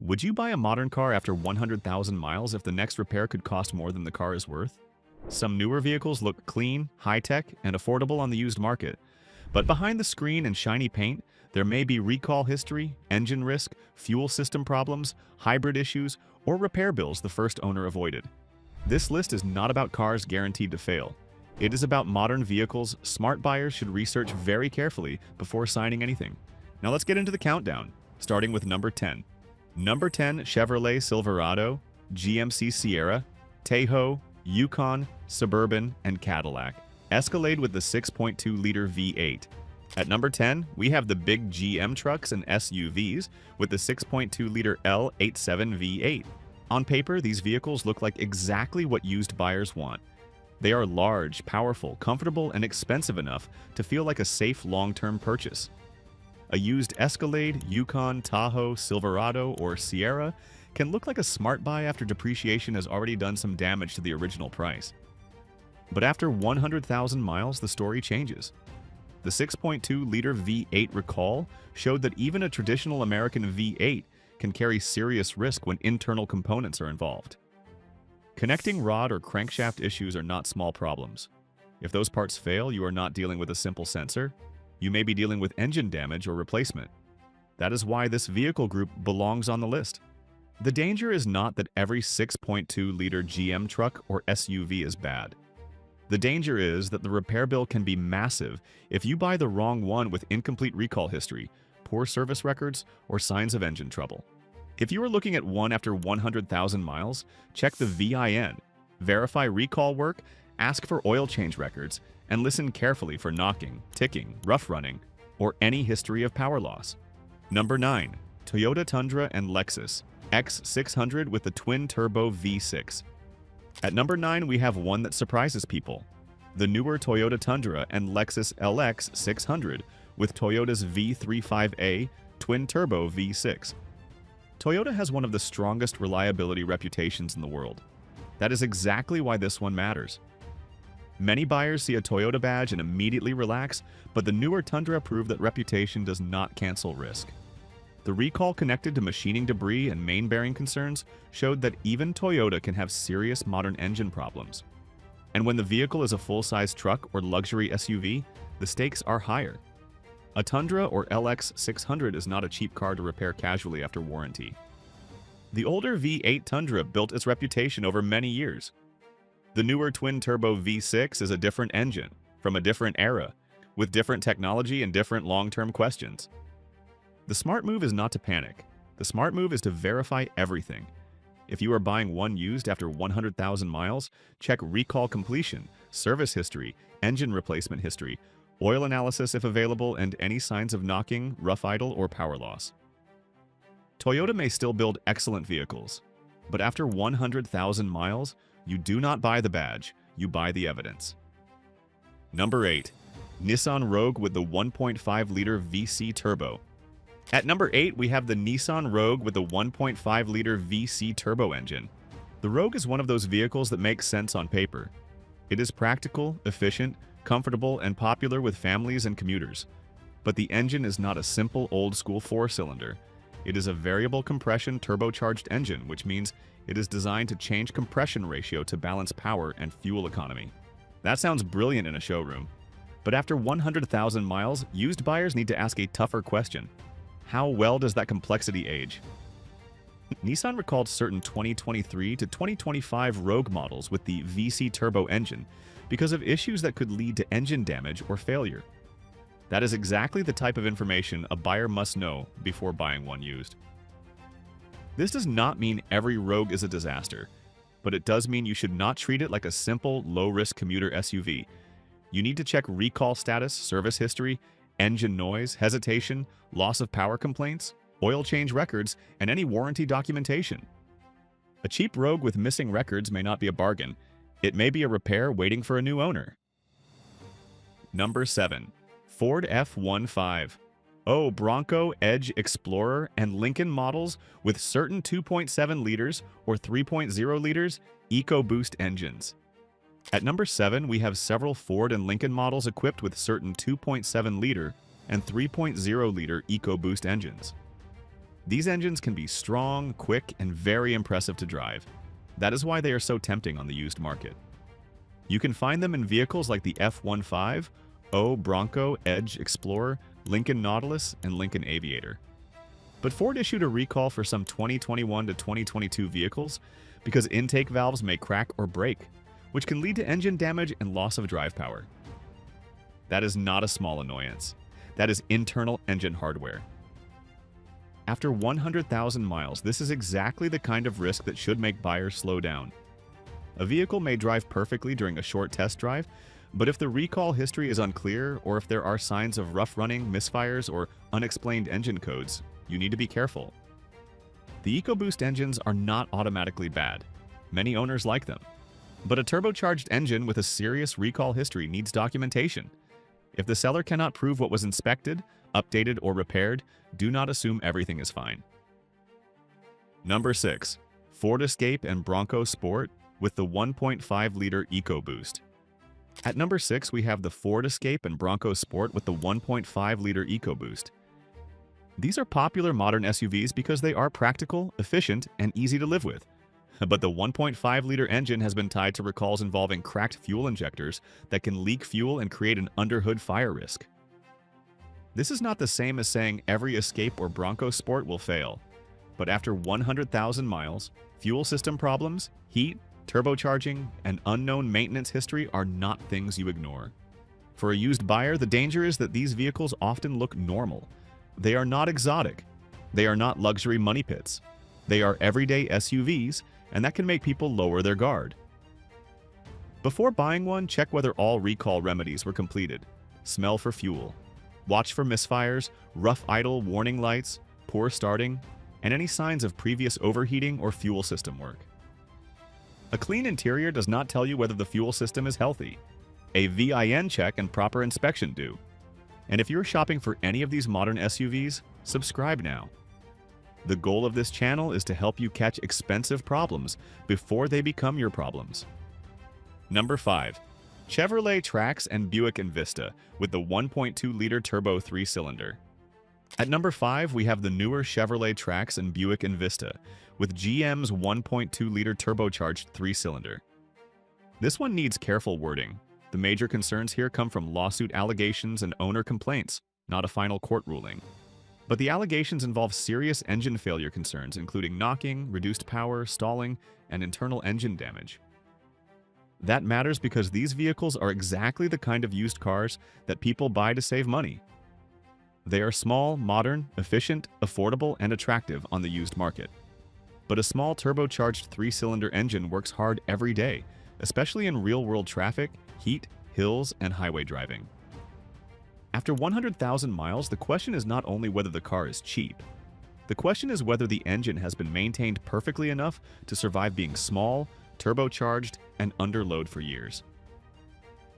Would you buy a modern car after 100,000 miles if the next repair could cost more than the car is worth? Some newer vehicles look clean, high-tech, and affordable on the used market. But behind the screen and shiny paint, there may be recall history, engine risk, fuel system problems, hybrid issues, or repair bills the first owner avoided. This list is not about cars guaranteed to fail. It is about modern vehicles smart buyers should research very carefully before signing anything. Now let's get into the countdown, starting with number 10. Number 10, Chevrolet Silverado, GMC Sierra, Tahoe, Yukon, Suburban, and Cadillac. Escalade with the 6.2-liter V8. At number 10, we have the big GM trucks and SUVs with the 6.2-liter L87 V8. On paper, these vehicles look like exactly what used buyers want. They are large, powerful, comfortable, and expensive enough to feel like a safe long-term purchase. A used Escalade, Yukon, Tahoe, Silverado, or Sierra can look like a smart buy after depreciation has already done some damage to the original price. But after 100,000 miles, the story changes. The 6.2-liter V8 recall showed that even a traditional American V8 can carry serious risk when internal components are involved. Connecting rod or crankshaft issues are not small problems. If those parts fail, you are not dealing with a simple sensor. You may be dealing with engine damage or replacement. That is why this vehicle group belongs on the list. The danger is not that every 6.2-liter GM truck or SUV is bad. The danger is that the repair bill can be massive if you buy the wrong one with incomplete recall history, poor service records, or signs of engine trouble. If you are looking at one after 100,000 miles, check the VIN, verify recall work, ask for oil change records, and listen carefully for knocking, ticking, rough running, or any history of power loss. Number 9. Toyota Tundra and Lexus X600 with the twin-turbo V6. At number 9, we have one that surprises people. The newer Toyota Tundra and Lexus LX 600 with Toyota's V35A twin-turbo V6. Toyota has one of the strongest reliability reputations in the world. That is exactly why this one matters. Many buyers see a Toyota badge and immediately relax, but the newer Tundra proved that reputation does not cancel risk. The recall connected to machining debris and main bearing concerns showed that even Toyota can have serious modern engine problems. And when the vehicle is a full-size truck or luxury SUV, the stakes are higher. A Tundra or LX 600 is not a cheap car to repair casually after warranty. The older V8 Tundra built its reputation over many years. The newer twin-turbo V6 is a different engine, from a different era, with different technology and different long-term questions. The smart move is not to panic. The smart move is to verify everything. If you are buying one used after 100,000 miles, check recall completion, service history, engine replacement history, oil analysis if available, and any signs of knocking, rough idle, or power loss. Toyota may still build excellent vehicles, but after 100,000 miles, you do not buy the badge, you buy the evidence. Number 8. Nissan Rogue with the 1.5-liter VC turbo. At number 8, we have the Nissan Rogue with the 1.5-liter VC turbo engine. The Rogue is one of those vehicles that makes sense on paper. It is practical, efficient, comfortable, and popular with families and commuters. But the engine is not a simple old-school four-cylinder. It is a variable compression turbocharged engine, which means it is designed to change compression ratio to balance power and fuel economy. That sounds brilliant in a showroom. But after 100,000 miles, used buyers need to ask a tougher question. How well does that complexity age? Nissan recalled certain 2023 to 2025 Rogue models with the VC turbo engine because of issues that could lead to engine damage or failure. That is exactly the type of information a buyer must know before buying one used. This does not mean every Rogue is a disaster, but it does mean you should not treat it like a simple, low-risk commuter SUV. You need to check recall status, service history, engine noise, hesitation, loss of power complaints, oil change records, and any warranty documentation. A cheap Rogue with missing records may not be a bargain. It may be a repair waiting for a new owner. Number 7. Ford F-15. Oh, Bronco, Edge, Explorer, and Lincoln models with certain 2.7 liters or 3.0 liters EcoBoost engines. At number 7, we have several Ford and Lincoln models equipped with certain 2.7-liter and 3.0-liter EcoBoost engines. These engines can be strong, quick, and very impressive to drive. That is why they are so tempting on the used market. You can find them in vehicles like the F-15, Bronco, Edge, Explorer, Lincoln Nautilus, and Lincoln Aviator. But Ford issued a recall for some 2021 to 2022 vehicles because intake valves may crack or break, which can lead to engine damage and loss of drive power. That is not a small annoyance. That is internal engine hardware. After 100,000 miles, this is exactly the kind of risk that should make buyers slow down. A vehicle may drive perfectly during a short test drive, but if the recall history is unclear or if there are signs of rough running, misfires, or unexplained engine codes, you need to be careful. The EcoBoost engines are not automatically bad. Many owners like them. But a turbocharged engine with a serious recall history needs documentation. If the seller cannot prove what was inspected, updated, or repaired, do not assume everything is fine. Number 6. Ford Escape and Bronco Sport with the 1.5-liter EcoBoost. At number 6, we have the Ford Escape and Bronco Sport with the 1.5-liter EcoBoost. These are popular modern SUVs because they are practical, efficient, and easy to live with. But the 1.5-liter engine has been tied to recalls involving cracked fuel injectors that can leak fuel and create an underhood fire risk. This is not the same as saying every Escape or Bronco Sport will fail. But after 100,000 miles, fuel system problems, heat, turbocharging, and unknown maintenance history are not things you ignore. For a used buyer, the danger is that these vehicles often look normal. They are not exotic. They are not luxury money pits. They are everyday SUVs, and that can make people lower their guard. Before buying one, check whether all recall remedies were completed. Smell for fuel. Watch for misfires, rough idle warning lights, poor starting, and any signs of previous overheating or fuel system work. A clean interior does not tell you whether the fuel system is healthy. A VIN check and proper inspection do. And if you're shopping for any of these modern SUVs, subscribe now. The goal of this channel is to help you catch expensive problems before they become your problems. Number 5. Chevrolet Trax and Buick Envista with the 1.2-liter turbo 3-cylinder. At number 5, we have the newer Chevrolet Trax and Buick Envista with GM's 1.2-liter turbocharged 3-cylinder. This one needs careful wording. The major concerns here come from lawsuit allegations and owner complaints, not a final court ruling. But the allegations involve serious engine failure concerns, including knocking, reduced power, stalling, and internal engine damage. That matters because these vehicles are exactly the kind of used cars that people buy to save money. They are small, modern, efficient, affordable, and attractive on the used market. But a small turbocharged 3-cylinder engine works hard every day, especially in real-world traffic, heat, hills, and highway driving. After 100,000 miles, the question is not only whether the car is cheap. The question is whether the engine has been maintained perfectly enough to survive being small, turbocharged, and under load for years.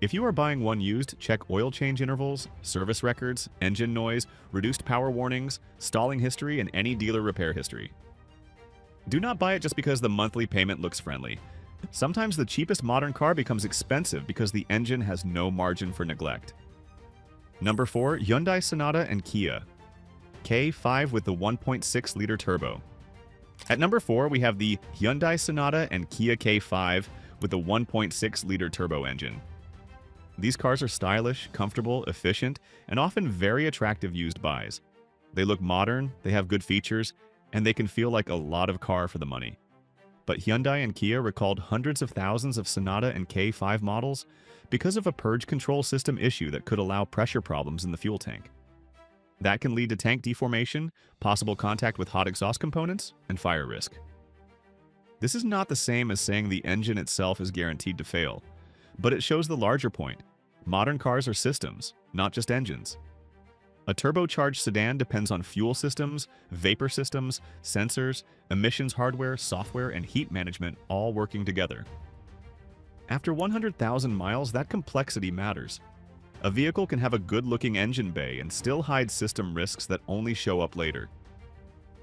If you are buying one used, check oil change intervals, service records, engine noise, reduced power warnings, stalling history, and any dealer repair history. Do not buy it just because the monthly payment looks friendly. Sometimes the cheapest modern car becomes expensive because the engine has no margin for neglect. Number 4, Hyundai Sonata and Kia. K5 with the 1.6-liter turbo. At number 4, we have the Hyundai Sonata and Kia K5 with the 1.6-liter turbo engine. These cars are stylish, comfortable, efficient, and often very attractive used buys. They look modern, they have good features, and they can feel like a lot of car for the money. But Hyundai and Kia recalled hundreds of thousands of Sonata and K5 models because of a purge control system issue that could allow pressure problems in the fuel tank. That can lead to tank deformation, possible contact with hot exhaust components, and fire risk. This is not the same as saying the engine itself is guaranteed to fail, but it shows the larger point. Modern cars are systems, not just engines. A turbocharged sedan depends on fuel systems, vapor systems, sensors, emissions hardware, software, and heat management all working together. After 100,000 miles, that complexity matters. A vehicle can have a good-looking engine bay and still hide system risks that only show up later.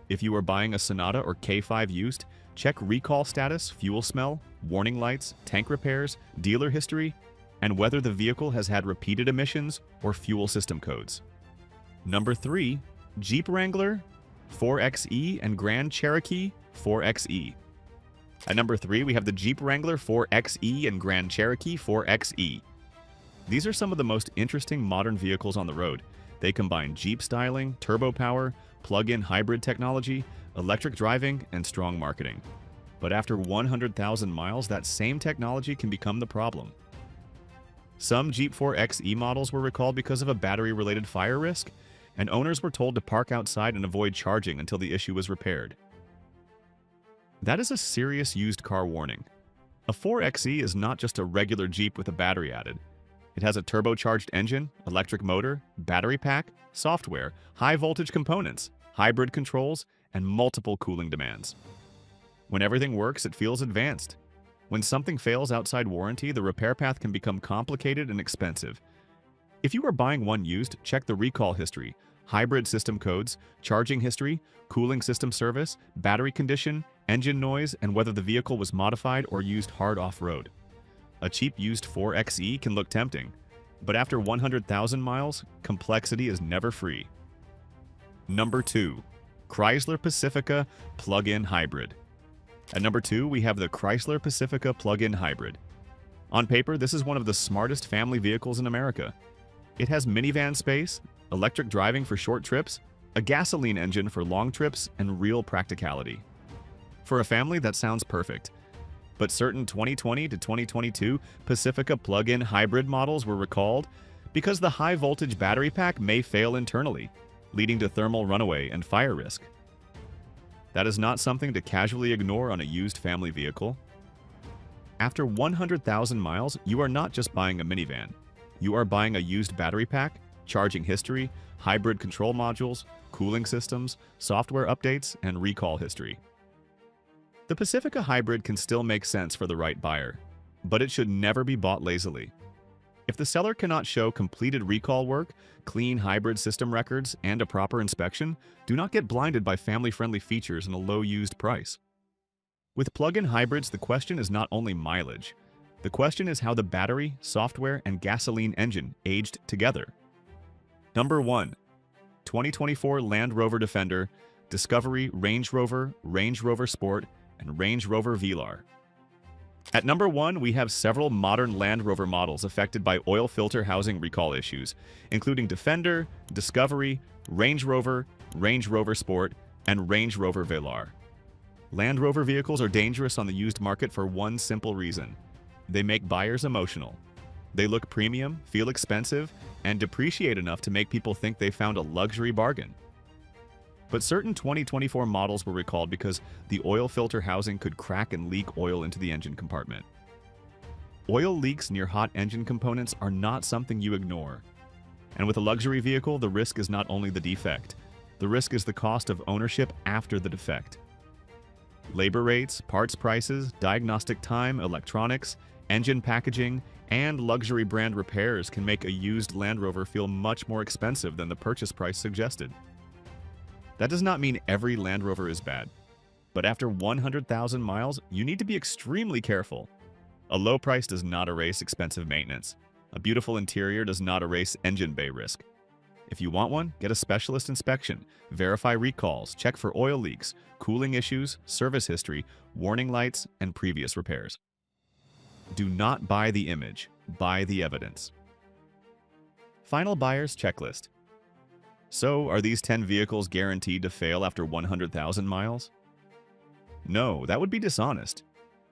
If you are buying a Sonata or K5 used, check recall status, fuel smell, warning lights, tank repairs, dealer history, and whether the vehicle has had repeated emissions or fuel system codes. Number 3, Jeep Wrangler 4xe, and Grand Cherokee 4xe. At number 3, we have the Jeep Wrangler 4xe and Grand Cherokee 4xe. These are some of the most interesting modern vehicles on the road. They combine Jeep styling, turbo power, plug-in hybrid technology, electric driving, and strong marketing. But after 100,000 miles, that same technology can become the problem. Some Jeep 4xe models were recalled because of a battery-related fire risk, and owners were told to park outside and avoid charging until the issue was repaired. That is a serious used car warning. A 4xe is not just a regular Jeep with a battery added. It has a turbocharged engine, electric motor, battery pack, software, high-voltage components, hybrid controls, and multiple cooling demands. When everything works, it feels advanced. When something fails outside warranty, the repair path can become complicated and expensive. If you are buying one used, check the recall history, hybrid system codes, charging history, cooling system service, battery condition, engine noise, and whether the vehicle was modified or used hard off-road. A cheap used 4xe can look tempting, but after 100,000 miles, complexity is never free. Number 2. Chrysler Pacifica Plug-In Hybrid. At number 2, we have the Chrysler Pacifica Plug-In Hybrid. On paper, this is one of the smartest family vehicles in America. It has minivan space, electric driving for short trips, a gasoline engine for long trips, and real practicality. For a family, that sounds perfect. But certain 2020 to 2022 Pacifica plug-in hybrid models were recalled because the high-voltage battery pack may fail internally, leading to thermal runaway and fire risk. That is not something to casually ignore on a used family vehicle. After 100,000 miles, you are not just buying a minivan. You are buying a used battery pack, charging history, hybrid control modules, cooling systems, software updates, and recall history. The Pacifica Hybrid can still make sense for the right buyer, but it should never be bought lazily. If the seller cannot show completed recall work, clean hybrid system records, and a proper inspection, do not get blinded by family-friendly features and a low used price. With plug-in hybrids, the question is not only mileage. The question is how the battery, software, and gasoline engine aged together. Number 1. 2024 Land Rover Defender, Discovery Range Rover Sport, and Range Rover Velar. At number 1, we have several modern Land Rover models affected by oil filter housing recall issues, including Defender, Discovery, Range Rover Sport, and Range Rover Velar. Land Rover vehicles are dangerous on the used market for one simple reason. They make buyers emotional. They look premium, feel expensive, and depreciate enough to make people think they found a luxury bargain. But certain 2024 models were recalled because the oil filter housing could crack and leak oil into the engine compartment. Oil leaks near hot engine components are not something you ignore. And with a luxury vehicle, the risk is not only the defect. The risk is the cost of ownership after the defect. Labor rates, parts prices, diagnostic time, electronics, engine packaging, and luxury brand repairs can make a used Land Rover feel much more expensive than the purchase price suggested. That does not mean every Land Rover is bad, but after 100,000 miles, you need to be extremely careful. A low price does not erase expensive maintenance. A beautiful interior does not erase engine bay risk. If you want one, get a specialist inspection, verify recalls, check for oil leaks, cooling issues, service history, warning lights, and previous repairs. Do not buy the image, buy the evidence. Final buyer's checklist. So, are these 10 vehicles guaranteed to fail after 100,000 miles? No, that would be dishonest.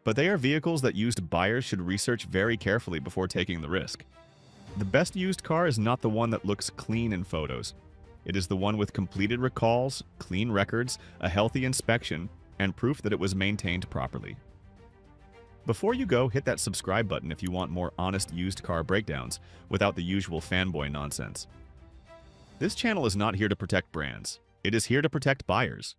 But they are vehicles that used buyers should research very carefully before taking the risk. The best used car is not the one that looks clean in photos. It is the one with completed recalls, clean records, a healthy inspection, and proof that it was maintained properly. Before you go, hit that subscribe button if you want more honest used car breakdowns without the usual fanboy nonsense. This channel is not here to protect brands. It is here to protect buyers.